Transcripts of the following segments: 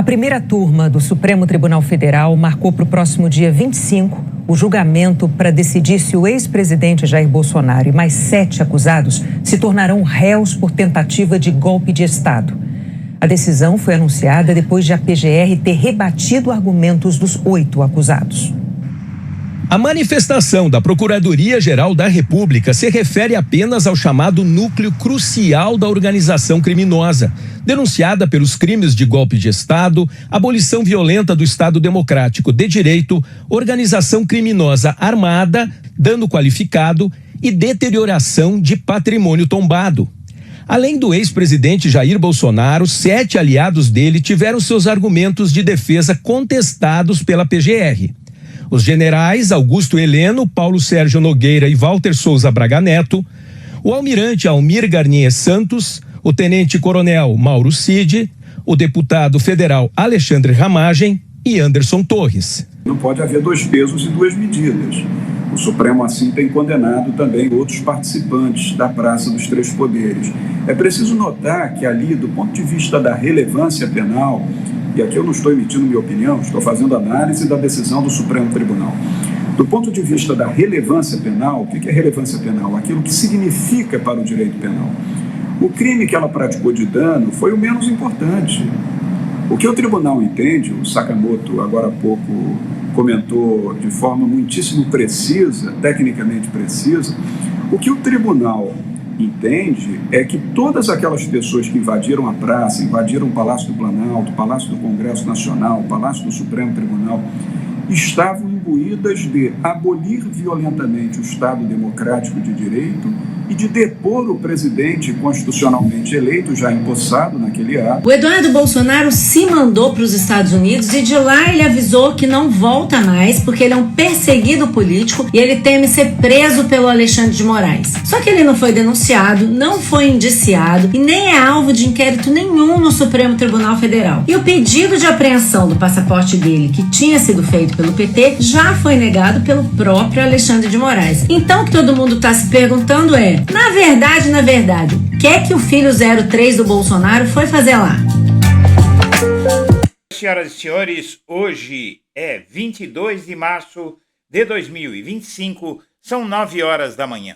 primeira turma do Supremo Tribunal Federal marcou para o próximo dia 25 o julgamento para decidir se o ex-presidente Jair Bolsonaro e mais 7 acusados se tornarão réus por tentativa de golpe de Estado. A decisão foi anunciada depois de a PGR ter rebatido argumentos dos 8 acusados. A manifestação da Procuradoria-Geral da República se refere apenas ao chamado núcleo crucial da organização criminosa, denunciada pelos crimes de golpe de Estado, abolição violenta do Estado Democrático de Direito, organização criminosa armada, dano qualificado e deterioração de patrimônio tombado. Além do ex-presidente Jair Bolsonaro, 7 aliados dele tiveram seus argumentos de defesa contestados pela PGR. Os generais Augusto Heleno, Paulo Sérgio Nogueira e Walter Souza Braga Neto, o almirante Almir Garnier Santos, o tenente-coronel Mauro Cid, o deputado federal Alexandre Ramagem e Anderson Torres. Não pode haver 2 pesos e 2 medidas. O Supremo, assim, tem condenado também outros participantes da Praça dos Três Poderes. É preciso notar que ali, do ponto de vista da relevância penal, e aqui eu não estou emitindo minha opinião, estou fazendo análise da decisão do Supremo Tribunal. Do ponto de vista da relevância penal, o que é relevância penal? Aquilo que significa para o direito penal. O crime que ela praticou de dano foi o menos importante. O que o tribunal entende, o Sakamoto agora há pouco comentou de forma muitíssimo precisa, tecnicamente precisa, o que o tribunal entende é que todas aquelas pessoas que invadiram a praça, invadiram o Palácio do Planalto, o Palácio do Congresso Nacional, o Palácio do Supremo Tribunal, estavam imbuídas de abolir violentamente o Estado Democrático de Direito e de depor o presidente constitucionalmente eleito, já empossado naquele ato. O Eduardo Bolsonaro se mandou para os Estados Unidos e de lá ele avisou que não volta mais porque ele é um perseguido político e ele teme ser preso pelo Alexandre de Moraes. Só que ele não foi denunciado, não foi indiciado e nem é alvo de inquérito nenhum no Supremo Tribunal Federal. E o pedido de apreensão do passaporte dele, que tinha sido feito pelo PT, já foi negado pelo próprio Alexandre de Moraes. Então o que todo mundo está se perguntando é, na verdade, o que é que o filho 03 do Bolsonaro foi fazer lá? Senhoras e senhores, hoje é 22 de março de 2025, são 9 horas da manhã.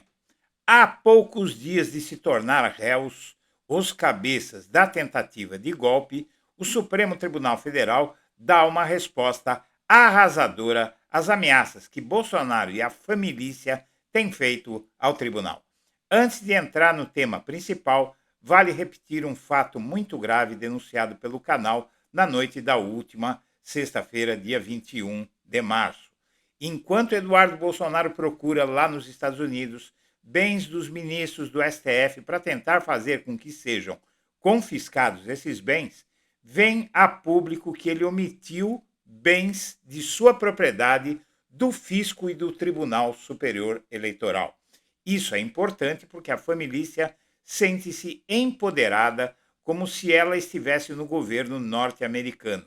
Há poucos dias de se tornar réus os cabeças da tentativa de golpe, o Supremo Tribunal Federal dá uma resposta arrasadora às ameaças que Bolsonaro e a família têm feito ao tribunal. Antes de entrar no tema principal, vale repetir um fato muito grave denunciado pelo canal na noite da última sexta-feira, dia 21 de março. Enquanto Eduardo Bolsonaro procura lá nos Estados Unidos bens dos ministros do STF para tentar fazer com que sejam confiscados esses bens, vem a público que ele omitiu bens de sua propriedade do Fisco e do Tribunal Superior Eleitoral. Isso é importante porque a família sente-se empoderada como se ela estivesse no governo norte-americano.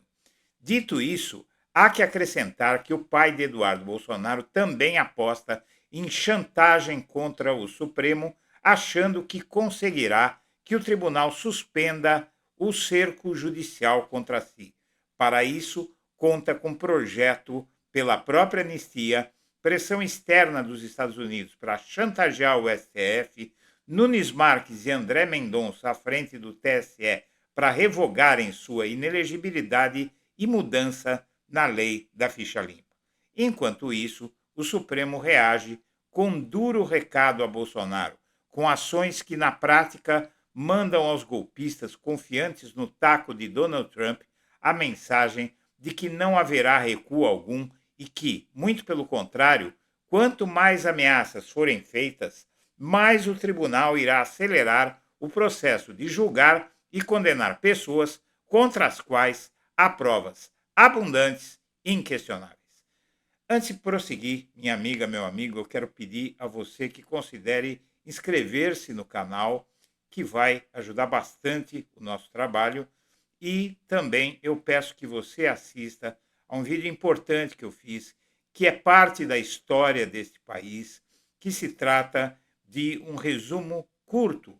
Dito isso, há que acrescentar que o pai de Eduardo Bolsonaro também aposta em chantagem contra o Supremo, achando que conseguirá que o tribunal suspenda o cerco judicial contra si. Para isso, conta com projeto pela própria anistia, pressão externa dos Estados Unidos para chantagear o STF, Nunes Marques e André Mendonça à frente do TSE para revogarem sua inelegibilidade e mudança na lei da ficha limpa. Enquanto isso, o Supremo reage com duro recado a Bolsonaro, com ações que na prática mandam aos golpistas confiantes no taco de Donald Trump a mensagem de que não haverá recuo algum e que, muito pelo contrário, quanto mais ameaças forem feitas, mais o tribunal irá acelerar o processo de julgar e condenar pessoas contra as quais há provas abundantes e inquestionáveis. Antes de prosseguir, minha amiga, meu amigo, eu quero pedir a você que considere inscrever-se no canal, que vai ajudar bastante o nosso trabalho, e também eu peço que você assista a um vídeo importante que eu fiz, que é parte da história deste país, que se trata de um resumo curto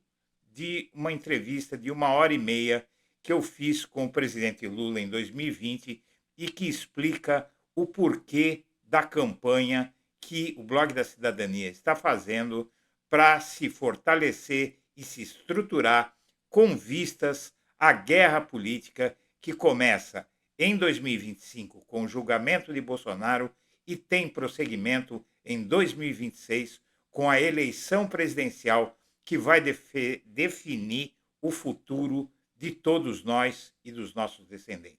de uma entrevista de 1h30 que eu fiz com o presidente Lula em 2020 e que explica o porquê da campanha que o Blog da Cidadania está fazendo para se fortalecer e se estruturar com vistas à guerra política que começa em 2025 com o julgamento de Bolsonaro e tem prosseguimento em 2026 com a eleição presidencial que vai definir o futuro de todos nós e dos nossos descendentes.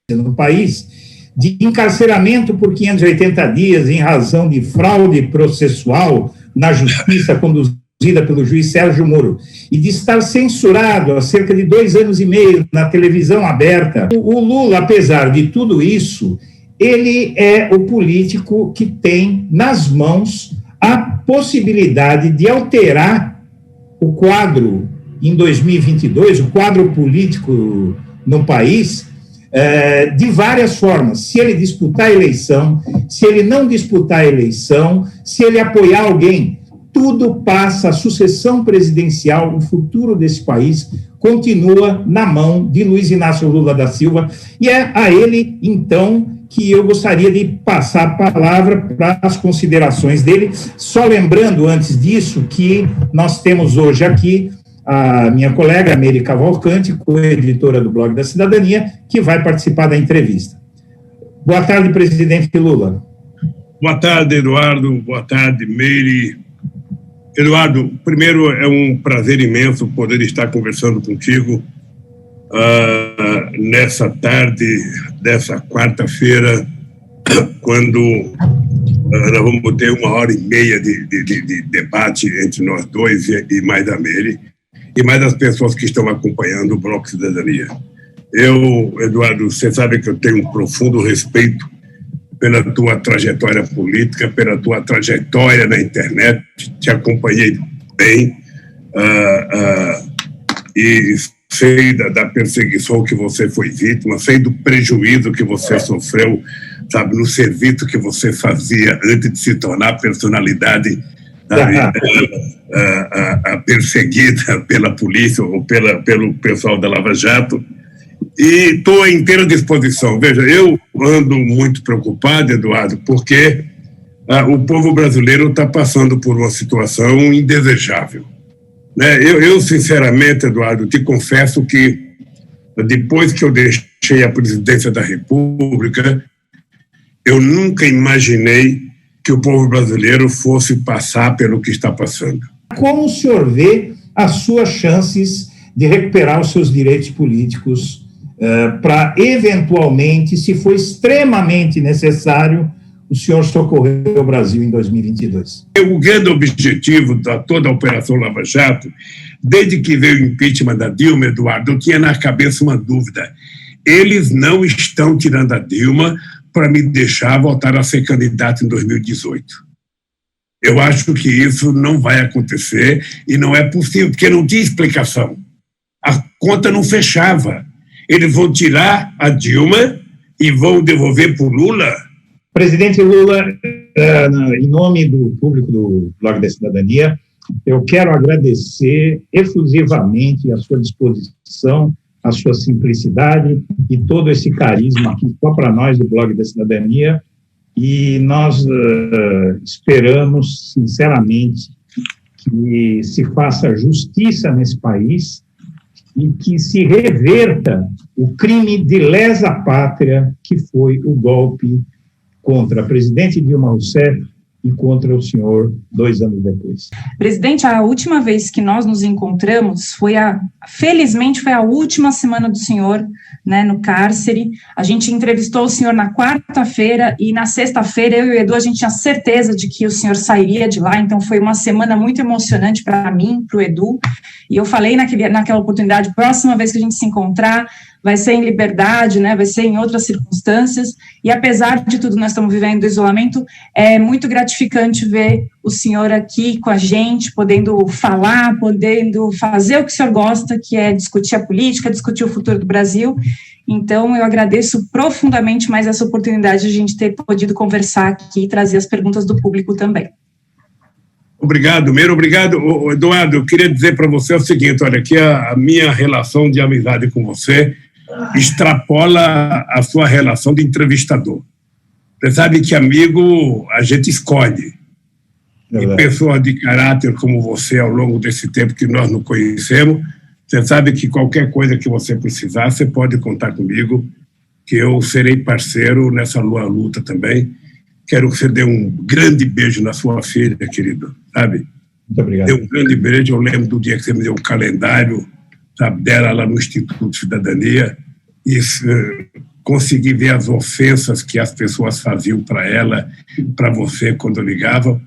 No país, de encarceramento por 580 dias em razão de fraude processual na justiça conduzida pelo juiz Sérgio Moro, e de estar censurado há cerca de 2 anos e meio na televisão aberta. O Lula, apesar de tudo isso, ele é o político que tem nas mãos a possibilidade de alterar o quadro em 2022, o quadro político no país, de várias formas. Se ele disputar a eleição, se ele não disputar a eleição, se ele apoiar alguém, tudo passa, a sucessão presidencial, o futuro desse país continua na mão de Luiz Inácio Lula da Silva, e é a ele, então, que eu gostaria de passar a palavra para as considerações dele, só lembrando, antes disso, que nós temos hoje aqui a minha colega Meire Cavalcante, co-editora do Blog da Cidadania, que vai participar da entrevista. Boa tarde, presidente Lula. Boa tarde, Eduardo. Boa tarde, Meire. Eduardo, primeiro é um prazer imenso poder estar conversando contigo nessa tarde dessa quarta-feira, quando nós vamos ter 1h30 de debate entre nós dois e mais a Meire, e mais as pessoas que estão acompanhando o Bloco Cidadania. Eu, Eduardo, você sabe que eu tenho um profundo respeito pela tua trajetória política, pela tua trajetória na internet, te acompanhei bem, e sei da perseguição que você foi vítima, sei do prejuízo que você sofreu, sabe, no serviço que você fazia antes de se tornar personalidade perseguida pela polícia ou pelo pessoal da Lava Jato, e estou à inteira disposição. Veja, eu ando muito preocupado, Eduardo, porque o povo brasileiro está passando por uma situação indesejável. Né? Eu, sinceramente, Eduardo, te confesso que depois que eu deixei a presidência da República, eu nunca imaginei que o povo brasileiro fosse passar pelo que está passando. Como o senhor vê as suas chances de recuperar os seus direitos políticos para, eventualmente, se for extremamente necessário, o senhor socorrer o Brasil em 2022? O grande objetivo de toda a Operação Lava Jato, desde que veio o impeachment da Dilma, Eduardo, eu tinha na cabeça uma dúvida. Eles não estão tirando a Dilma para me deixar voltar a ser candidato em 2018. Eu acho que isso não vai acontecer e não é possível, porque não tinha explicação. A conta não fechava. Eles vão tirar a Dilma e vão devolver para o Lula. Presidente Lula, em nome do público do Blog da Cidadania, eu quero agradecer efusivamente a sua disposição, a sua simplicidade e todo esse carisma aqui só para nós do Blog da Cidadania, e nós esperamos, sinceramente, que se faça justiça nesse país e que se reverta o crime de lesa pátria que foi o golpe contra a presidente Dilma Rousseff e contra o senhor 2 anos depois. Presidente, a última vez que nós nos encontramos felizmente foi a última semana do senhor, né, no cárcere. A gente entrevistou o senhor na quarta-feira e na sexta-feira eu e o Edu, a gente tinha certeza de que o senhor sairia de lá, então foi uma semana muito emocionante para mim, para o Edu, e eu falei naquela oportunidade, próxima vez que a gente se encontrar, vai ser em liberdade, né, vai ser em outras circunstâncias, e apesar de tudo nós estamos vivendo isolamento, é muito gratificante ver o senhor aqui com a gente, podendo falar, podendo fazer o que o senhor gosta, que é discutir a política, discutir o futuro do Brasil. Então, eu agradeço profundamente mais essa oportunidade de a gente ter podido conversar aqui e trazer as perguntas do público também. Obrigado, Meiro. Obrigado. Eduardo, eu queria dizer para você o seguinte, olha, que a minha relação de amizade com você extrapola a sua relação de entrevistador. Você sabe que amigo a gente escolhe. E pessoas de caráter como você, ao longo desse tempo que nós nos conhecemos, você sabe que qualquer coisa que você precisar, você pode contar comigo, que eu serei parceiro nessa luta também. Quero que você dê um grande beijo na sua filha, querido, sabe? Muito obrigado. Dê um grande beijo. Eu lembro do dia que você me deu o calendário, sabe, dela lá no Instituto de Cidadania, e consegui ver as ofensas que as pessoas faziam para ela, para você, quando ligavam,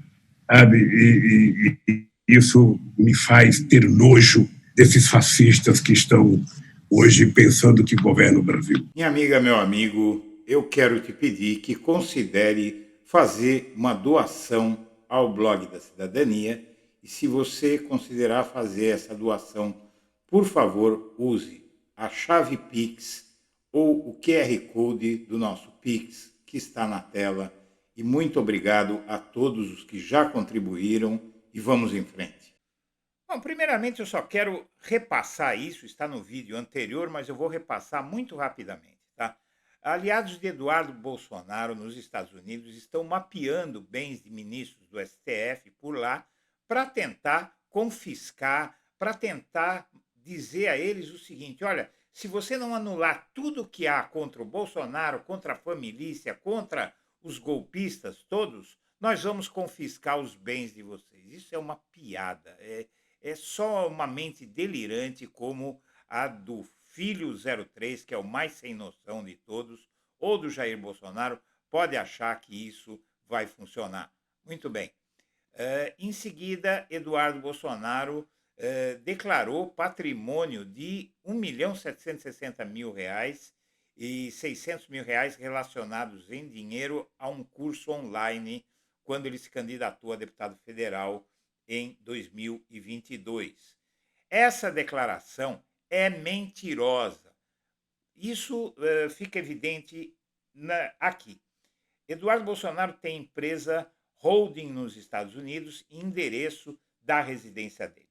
sabe? E isso me faz ter nojo desses fascistas que estão hoje pensando que governam o Brasil. Minha amiga, meu amigo, eu quero te pedir que considere fazer uma doação ao Blog da Cidadania, e se você considerar fazer essa doação, por favor, use a chave Pix ou o QR Code do nosso Pix, que está na tela. E muito obrigado a todos os que já contribuíram, e vamos em frente. Bom, primeiramente eu só quero repassar isso, está no vídeo anterior, mas eu vou repassar muito rapidamente, tá? Aliados de Eduardo Bolsonaro nos Estados Unidos estão mapeando bens de ministros do STF por lá para tentar confiscar, para tentar dizer a eles o seguinte: olha, se você não anular tudo que há contra o Bolsonaro, contra a família, contra os golpistas todos, nós vamos confiscar os bens de vocês. Isso é uma piada, é só uma mente delirante como a do filho 03, que é o mais sem noção de todos, ou do Jair Bolsonaro, pode achar que isso vai funcionar. Muito bem. Em seguida, Eduardo Bolsonaro declarou patrimônio de R$ 1.760.000 e R$ 600.000 relacionados em dinheiro a um curso online quando ele se candidatou a deputado federal em 2022. Essa declaração é mentirosa. Isso fica evidente aqui. Eduardo Bolsonaro tem empresa holding nos Estados Unidos e endereço da residência dele.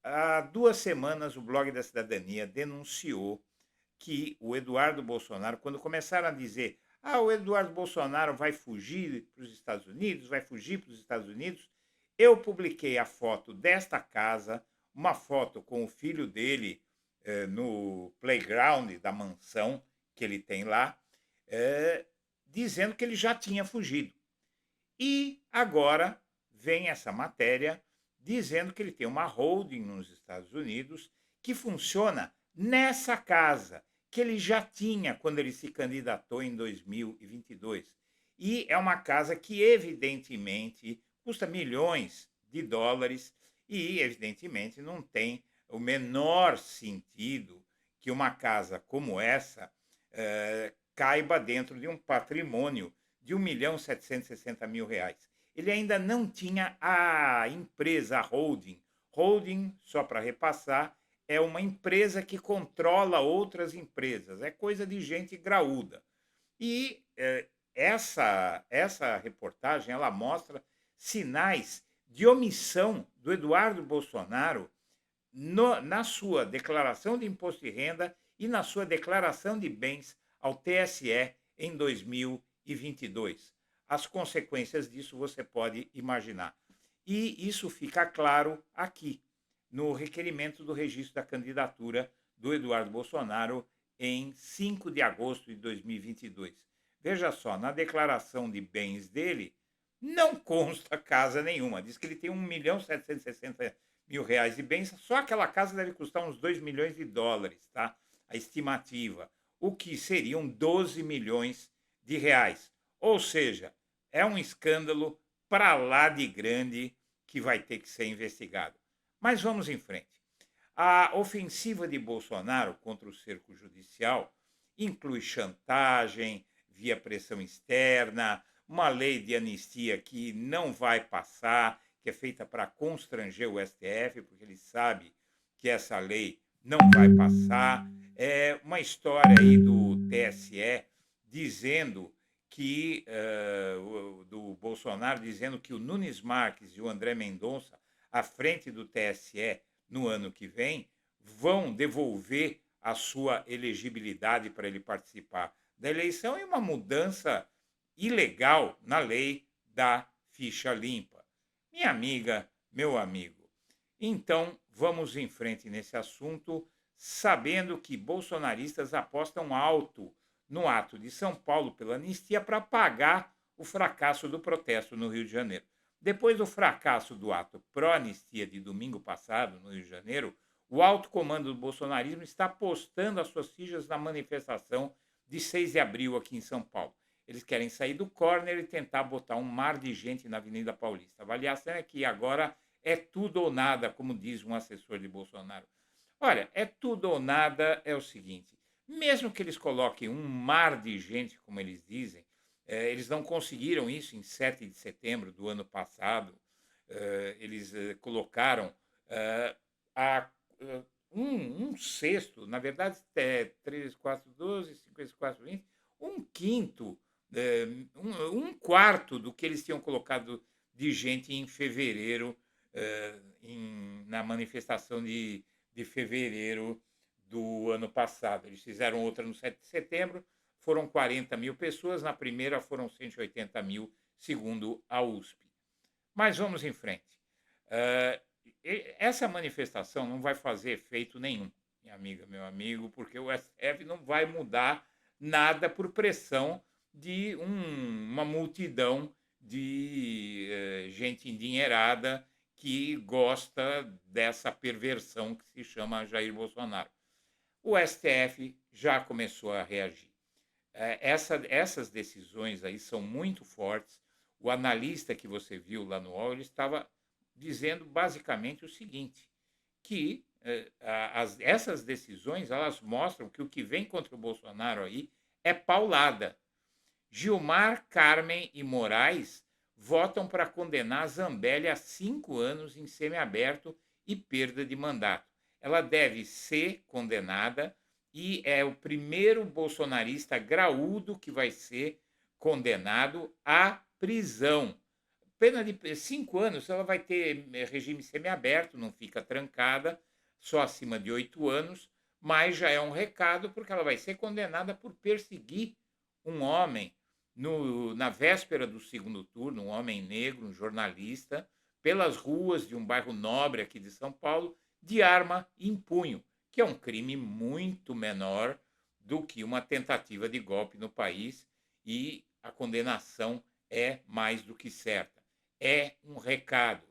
Há 2 semanas, o Blog da Cidadania denunciou que o Eduardo Bolsonaro, quando começaram a dizer o Eduardo Bolsonaro vai fugir para os Estados Unidos, eu publiquei a foto desta casa, uma foto com o filho dele no playground da mansão que ele tem lá, dizendo que ele já tinha fugido. E agora vem essa matéria dizendo que ele tem uma holding nos Estados Unidos que funciona nessa casa que ele já tinha quando ele se candidatou em 2022. E é uma casa que, evidentemente, custa milhões de dólares e, evidentemente, não tem o menor sentido que uma casa como essa caiba dentro de um patrimônio de R$ 1.760.000. Ele ainda não tinha a empresa, a holding. Holding, só para repassar, é uma empresa que controla outras empresas. É coisa de gente graúda. E essa reportagem ela mostra sinais de omissão do Eduardo Bolsonaro na sua declaração de imposto de renda e na sua declaração de bens ao TSE em 2022. As consequências disso você pode imaginar. E isso fica claro aqui, no requerimento do registro da candidatura do Eduardo Bolsonaro em 5 de agosto de 2022. Veja só, na declaração de bens dele, não consta casa nenhuma. Diz que ele tem R$ 1.760.000 de bens, só aquela casa deve custar uns 2 milhões de dólares, tá? A estimativa, o que seriam 12 milhões de reais. Ou seja, é um escândalo para lá de grande que vai ter que ser investigado. Mas vamos em frente. A ofensiva de Bolsonaro contra o cerco judicial inclui chantagem via pressão externa, uma lei de anistia que não vai passar, que é feita para constranger o STF, porque ele sabe que essa lei não vai passar. É uma história aí do TSE dizendo do Bolsonaro, dizendo que o Nunes Marques e o André Mendonça, à frente do TSE no ano que vem, vão devolver a sua elegibilidade para ele participar da eleição e uma mudança ilegal na lei da ficha limpa. Minha amiga, meu amigo, então vamos em frente nesse assunto, sabendo que bolsonaristas apostam alto no ato de São Paulo pela anistia para pagar o fracasso do protesto no Rio de Janeiro. Depois do fracasso do ato pró-anistia de domingo passado no Rio de Janeiro, o alto comando do bolsonarismo está apostando as suas fichas na manifestação de 6 de abril aqui em São Paulo. Eles querem sair do corner e tentar botar um mar de gente na Avenida Paulista. A avaliação é que agora é tudo ou nada, como diz um assessor de Bolsonaro. Olha, é tudo ou nada é o seguinte, mesmo que eles coloquem um mar de gente, como eles dizem, eles não conseguiram isso em 7 de setembro do ano passado. Eles colocaram um sexto, na verdade, 3, 4, 12, 5, 4, 20, um quinto, um quarto do que eles tinham colocado de gente em fevereiro, na manifestação de fevereiro do ano passado. Eles fizeram outra no 7 de setembro, foram 40 mil pessoas, na primeira foram 180 mil, segundo a USP. Mas vamos em frente. Essa manifestação não vai fazer efeito nenhum, minha amiga, meu amigo, porque o STF não vai mudar nada por pressão de uma multidão de gente endinheirada que gosta dessa perversão que se chama Jair Bolsonaro. O STF já começou a reagir. Essas decisões aí são muito fortes. O analista que você viu lá no UOL, ele estava dizendo basicamente o seguinte, que essas decisões elas mostram que o que vem contra o Bolsonaro aí é paulada. Gilmar, Carmen e Moraes votam para condenar Zambelli a 5 anos em semiaberto e perda de mandato. Ela deve ser condenada e é o primeiro bolsonarista graúdo que vai ser condenado à prisão. Pena de 5 anos, ela vai ter regime semiaberto, não fica trancada, só acima de 8 anos, mas já é um recado porque ela vai ser condenada por perseguir um homem na véspera do segundo turno, um homem negro, um jornalista, pelas ruas de um bairro nobre aqui de São Paulo, de arma em punho, que é um crime muito menor do que uma tentativa de golpe no país, e a condenação é mais do que certa. É um recado.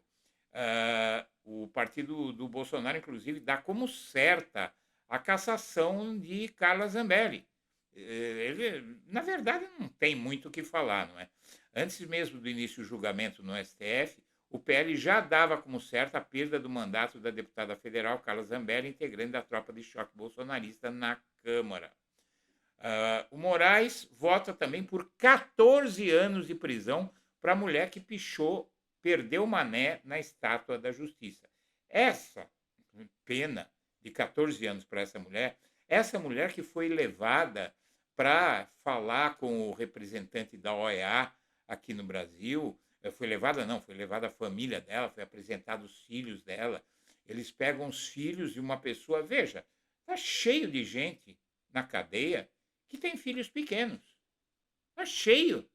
O partido do Bolsonaro, inclusive, dá como certa a cassação de Carla Zambelli. Ele, na verdade, não tem muito o que falar, não é? Antes mesmo do início do julgamento no STF, o PL já dava como certa a perda do mandato da deputada federal Carla Zambelli, integrante da tropa de choque bolsonarista na Câmara. O Moraes vota também por 14 anos de prisão para a mulher que perdeu o mané na Estátua da Justiça. Essa pena de 14 anos para essa mulher que foi levada para falar com o representante da OEA aqui no Brasil, foi levada a família dela, foi apresentado os filhos dela. Eles pegam os filhos de uma pessoa, veja, está cheio de gente na cadeia que tem filhos pequenos. Está cheio,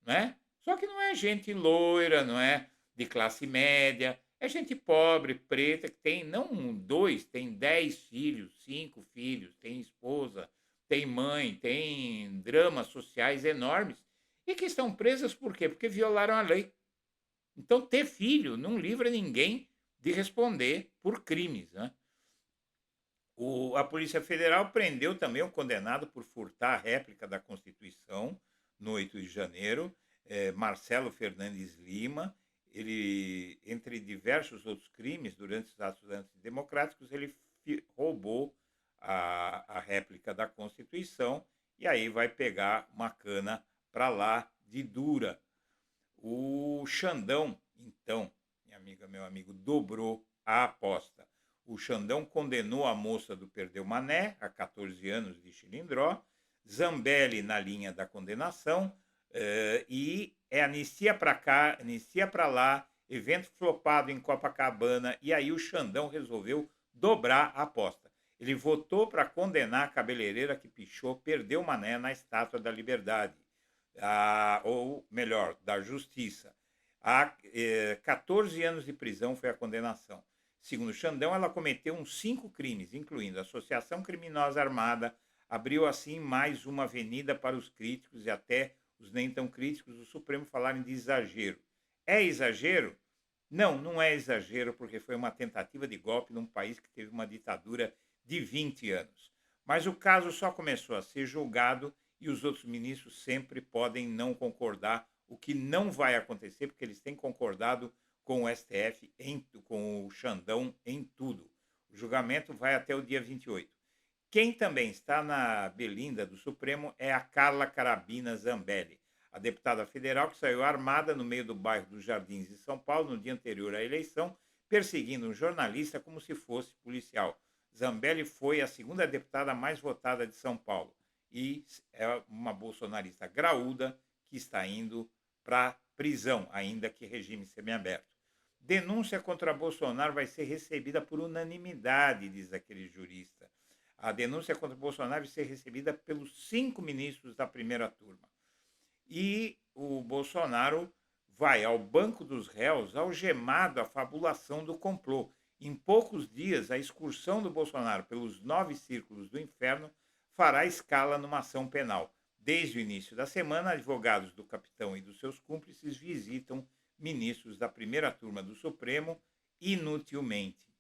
né? Só que não é gente loira, não é de classe média, é gente pobre, preta, que tem não 2, tem 10 filhos, 5 filhos, tem esposa, tem mãe, tem dramas sociais enormes, e que estão presas por quê? Porque violaram a lei. Então, ter filho não livra ninguém de responder por crimes, né? A Polícia Federal prendeu também um condenado por furtar a réplica da Constituição no 8 de janeiro, Marcelo Fernandes Lima. Ele, entre diversos outros crimes, durante os atos antidemocráticos, ele roubou a réplica da Constituição e aí vai pegar uma cana para lá de dura. O Xandão, então, minha amiga, meu amigo, dobrou a aposta. O Xandão condenou a moça do Perdeu Mané a 14 anos de xilindró, Zambelli na linha da condenação, E é anistia para cá, anistia para lá, evento flopado em Copacabana, e aí o Xandão resolveu dobrar a aposta. Ele votou para condenar a cabeleireira que pichou, perdeu Mané na Estátua da Liberdade, ou melhor, da Justiça. 14 anos de prisão foi a condenação. Segundo Xandão, ela cometeu uns 5 crimes, incluindo associação criminosa armada, abriu assim mais uma avenida para os críticos e até os nem tão críticos do Supremo falarem de exagero. É exagero? Não, não é exagero, porque foi uma tentativa de golpe num país que teve uma ditadura de 20 anos. Mas o caso só começou a ser julgado e os outros ministros sempre podem não concordar, o que não vai acontecer, porque eles têm concordado com o STF, com o Xandão, em tudo. O julgamento vai até o dia 28. Quem também está na belinda do Supremo é a Carla Carabina Zambelli, a deputada federal que saiu armada no meio do bairro dos Jardins de São Paulo no dia anterior à eleição, perseguindo um jornalista como se fosse policial. Zambelli foi a segunda deputada mais votada de São Paulo e é uma bolsonarista graúda que está indo para prisão, ainda que regime semiaberto. Denúncia contra Bolsonaro vai ser recebida por unanimidade, diz aquele jurista. A denúncia contra Bolsonaro vai ser recebida pelos 5 ministros da primeira turma. E o Bolsonaro vai ao banco dos réus algemado à fabulação do complô. Em poucos dias, a excursão do Bolsonaro pelos 9 círculos do inferno fará escala numa ação penal. Desde o início da semana, advogados do capitão e dos seus cúmplices visitam ministros da primeira turma do Supremo inutilmente.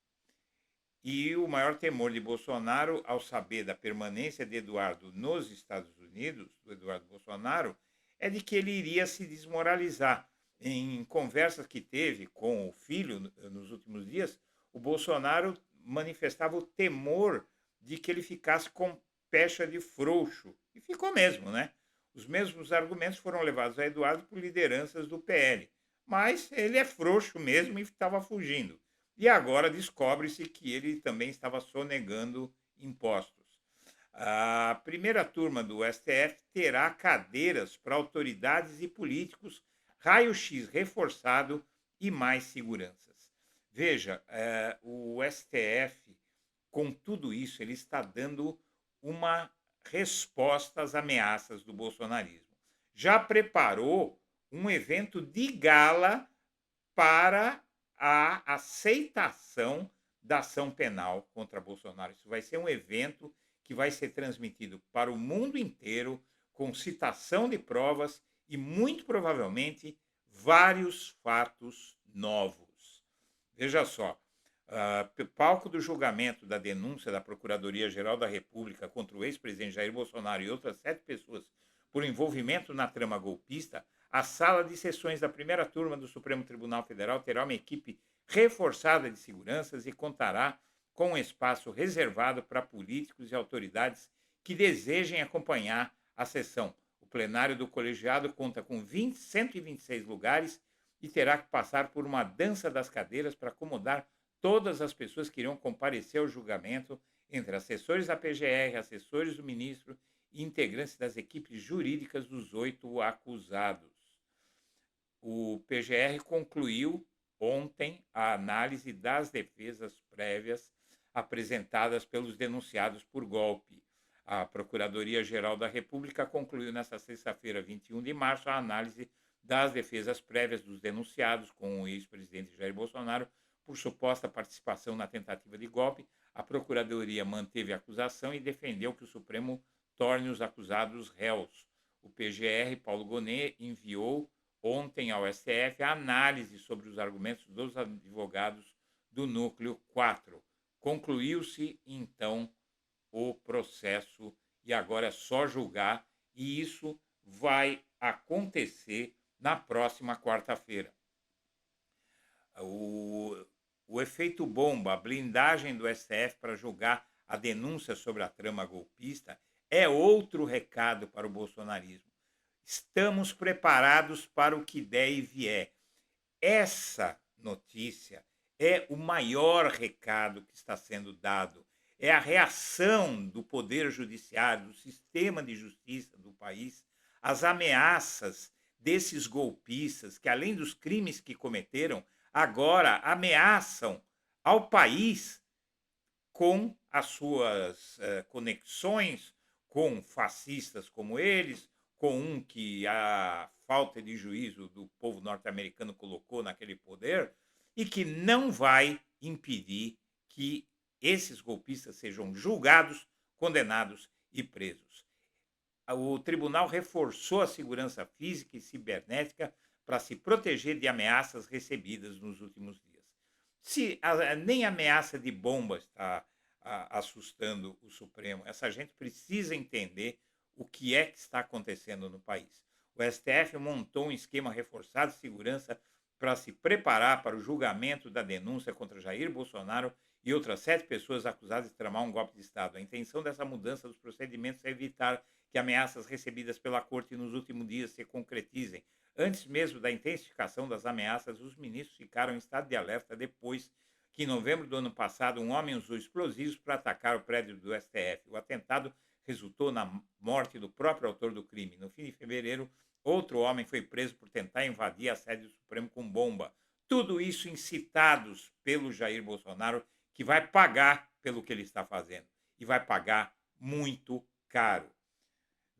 E o maior temor de Bolsonaro, ao saber da permanência de Eduardo nos Estados Unidos, do Eduardo Bolsonaro, é de que ele iria se desmoralizar. Em conversas que teve com o filho nos últimos dias, o Bolsonaro manifestava o temor de que ele ficasse com pecha de frouxo. E ficou mesmo, né? Os mesmos argumentos foram levados a Eduardo por lideranças do PL. Mas ele é frouxo mesmo e estava fugindo. E agora descobre-se que ele também estava sonegando impostos. A primeira turma do STF terá cadeiras para autoridades e políticos, raio-x reforçado e mais seguranças. Veja, o STF, com tudo isso, ele está dando uma resposta às ameaças do bolsonarismo. Já preparou um evento de gala para a aceitação da ação penal contra Bolsonaro. Isso vai ser um evento que vai ser transmitido para o mundo inteiro, com citação de provas e, muito provavelmente, vários fatos novos. Veja só, palco do julgamento da denúncia da Procuradoria-Geral da República contra o ex-presidente Jair Bolsonaro e outras 7 pessoas por envolvimento na trama golpista, a sala de sessões da primeira turma do Supremo Tribunal Federal terá uma equipe reforçada de seguranças e contará com um espaço reservado para políticos e autoridades que desejem acompanhar a sessão. O plenário do colegiado conta com 126 lugares e terá que passar por uma dança das cadeiras para acomodar todas as pessoas que irão comparecer ao julgamento, entre assessores da PGR, assessores do ministro e integrantes das equipes jurídicas dos 8 acusados. O PGR concluiu ontem a análise das defesas prévias apresentadas pelos denunciados por golpe. A Procuradoria-Geral da República concluiu nesta sexta-feira, 21 de março, a análise das defesas prévias dos denunciados com o ex-presidente Jair Bolsonaro por suposta participação na tentativa de golpe. A Procuradoria manteve a acusação e defendeu que o Supremo torne os acusados réus. O PGR, Paulo Gonet, enviou ontem ao STF a análise sobre os argumentos dos advogados do Núcleo 4. Concluiu-se, então, o processo e agora é só julgar, e isso vai acontecer na próxima quarta-feira. O efeito bomba, a blindagem do STF para julgar a denúncia sobre a trama golpista é outro recado para o bolsonarismo. Estamos preparados para o que der e vier. Essa notícia é o maior recado que está sendo dado. É a reação do Poder Judiciário, do sistema de justiça do país, as ameaças desses golpistas, que além dos crimes que cometeram, agora ameaçam ao país com as suas conexões com fascistas como eles, com um que a falta de juízo do povo norte-americano colocou naquele poder, e que não vai impedir que esses golpistas sejam julgados, condenados e presos. O tribunal reforçou a segurança física e cibernética para se proteger de ameaças recebidas nos últimos dias. Se nem ameaça de bomba está assustando o Supremo, essa gente precisa entender o que é que está acontecendo no país. O STF montou um esquema reforçado de segurança para se preparar para o julgamento da denúncia contra Jair Bolsonaro e outras 7 pessoas acusadas de tramar um golpe de Estado. A intenção dessa mudança dos procedimentos é evitar que ameaças recebidas pela Corte nos últimos dias se concretizem. Antes mesmo da intensificação das ameaças, os ministros ficaram em estado de alerta depois que, em novembro do ano passado, um homem usou explosivos para atacar o prédio do STF. O atentado resultou na morte do próprio autor do crime. No fim de fevereiro, outro homem foi preso por tentar invadir a sede do Supremo com bomba. Tudo isso incitados pelo Jair Bolsonaro, que vai pagar pelo que ele está fazendo. E vai pagar muito caro.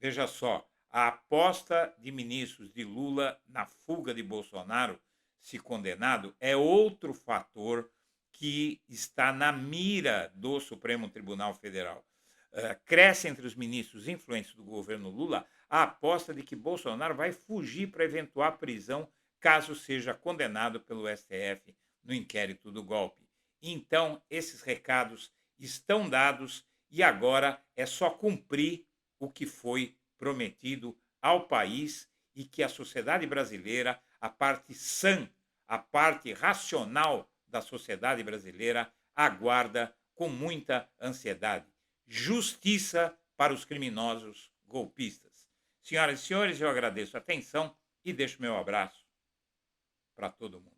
Veja só, a aposta de ministros de Lula na fuga de Bolsonaro, se condenado, é outro fator que está na mira do Supremo Tribunal Federal. Cresce entre os ministros influentes do governo Lula a aposta de que Bolsonaro vai fugir para eventual prisão caso seja condenado pelo STF no inquérito do golpe. Então, esses recados estão dados e agora é só cumprir o que foi prometido ao país e que a sociedade brasileira, a parte sã, a parte racional da sociedade brasileira, aguarda com muita ansiedade. Justiça para os criminosos golpistas. Senhoras e senhores, eu agradeço a atenção e deixo meu abraço para todo mundo.